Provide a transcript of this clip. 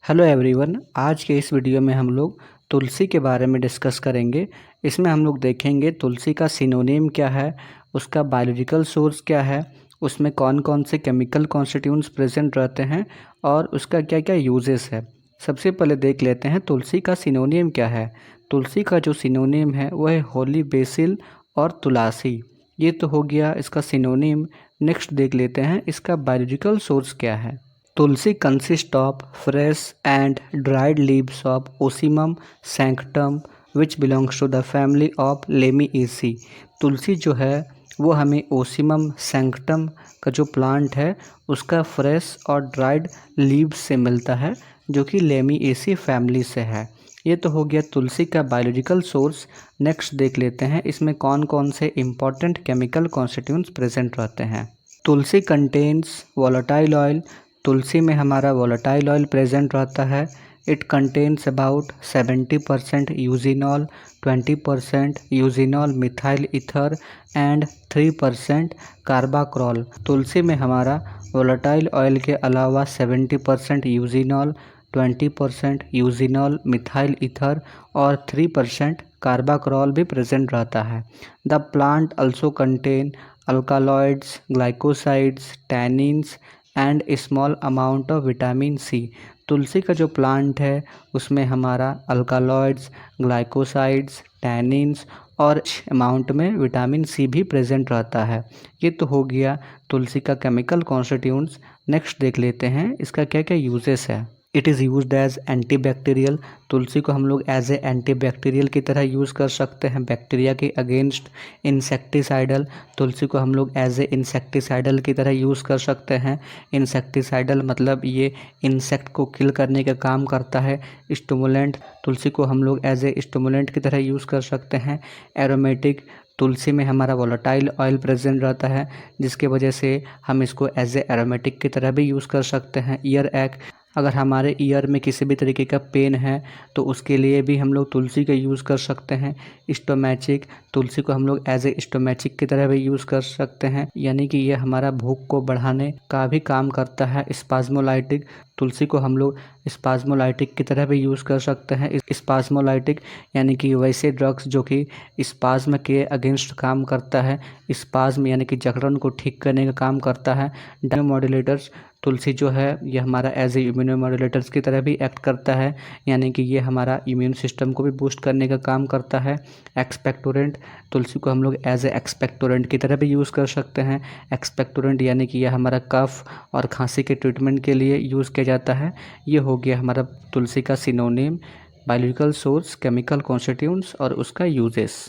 Hello everyone. आज के इस वीडियो में हम लोग तुलसी के बारे में डिस्कस करेंगे। इसमें हम लोग देखेंगे तुलसी का सिनोनिम क्या है, उसका बायोलॉजिकल सोर्स क्या है, उसमें कौन कौन से केमिकल कॉन्स्टिट्यूएंट्स प्रेजेंट रहते हैं और उसका क्या क्या यूजेस है। सबसे पहले देख लेते हैं तुलसी का सिनोनिम क्या है। तुलसी का जो सिनोनिम है वह है होली बेसिल और तुलसी। ये तो हो गया इसका सिनोनिम। नेक्स्ट देख लेते हैं इसका बायोलॉजिकल सोर्स क्या है। Tulsi consists of fresh and dried leaves of Ocimum sanctum which belongs to the family of Lamiaceae। तुलसी जो है वो हमें ओसिमम सैंक्टम का जो प्लांट है उसका फ्रेश और ड्राइड लीव्स से मिलता है जो कि लेमिएसी फैमिली से है। ये तो हो गया तुलसी का बायोलॉजिकल सोर्स। नेक्स्ट देख लेते हैं इसमें कौन कौन से इम्पॉर्टेंट केमिकल कॉन्स्टिट्यूएंट्स प्रेजेंट रहते हैं। तुलसी कंटेन्स वोलेटाइल ऑयल। तुलसी में हमारा वोलेटाइल ऑयल प्रेजेंट रहता है। It contains about 70% eugenol, 20% eugenol methyl ether and 3% कार्बाक्रॉल। तुलसी में हमारा वोलेटाइल ऑयल के अलावा 70% यूजिनॉल, 20% यूजिनॉल मिथाइल ईथर और 3% कार्बाक्रॉल भी प्रेजेंट रहता है। The plant also contain alkaloids, glycosides, tannins and small amount of vitamin C. Tulsi का जो प्लांट है उसमें हमारा अल्कालॉइड्स, ग्लाइकोसाइड्स, टैनिन्स और अमाउंट में विटामिन सी भी प्रेजेंट रहता है। ये तो हो गया तुलसी का केमिकल कॉन्स्टिट्यूएंट्स। नेक्स्ट देख लेते हैं इसका क्या क्या यूजेस है। It is used as antibacterial. Tulsi को हम लोग एज ए एंटीबैक्टीरियल की तरह यूज़ कर सकते हैं बैक्टीरिया के अगेंस्ट। इंसेक्टिसाइडल। तुलसी को हम लोग एज ए इंसेक्टिसाइडल की तरह यूज़ कर सकते हैं। इंसेक्टिसाइडल मतलब ये इंसेक्ट को किल करने का काम करता है। स्टिमुलेंट। तुलसी को हम लोग एज ए स्टिमुलेंट की तरह यूज़ कर सकते हैं। एरोमेटिक। तुलसी में हमारा वोलेटाइल ऑयल प्रेजेंट रहता है जिसके वजह से हम इसको एज ए एरोमेटिक की तरह भी यूज़ कर सकते हैं। Year act. अगर हमारे ईयर में किसी भी तरीके का पेन है तो उसके लिए भी हम लोग तुलसी का यूज़ कर सकते हैं। स्टोमैचिक। तुलसी को हम लोग एज ए स्टोमैचिक की तरह भी यूज़ कर सकते हैं, यानी कि ये हमारा भूख को बढ़ाने का भी काम करता है। स्पाज्मोलाइटिक। तुलसी को हम लोग स्पाज्मोलाइटिक की तरह भी यूज़ कर सकते हैं। स्पाज्मोलाइटिक यानी कि वैसे ड्रग्स जो कि स्पाज्म के अगेंस्ट काम करता है। स्पाज्म यानी कि जकड़न को ठीक करने का काम करता है। डायमोड्यूलेटर्स। तुलसी जो है ये हमारा एज ए इम्यूनोमोडुलेटर्स की तरह भी एक्ट करता है, यानी कि ये हमारा इम्यून सिस्टम को भी बूस्ट करने का काम करता है। एक्सपेक्टोरेंट। तुलसी को हम लोग एज ए एक्सपेक्टोरेंट की तरह भी यूज़ कर सकते हैं। एक्सपेक्टोरेंट यानी कि यह हमारा कफ और खांसी के ट्रीटमेंट के लिए यूज़ किया जाता है। ये हो गया हमारा तुलसी का synonym, biological source, chemical constituents और उसका यूजेस।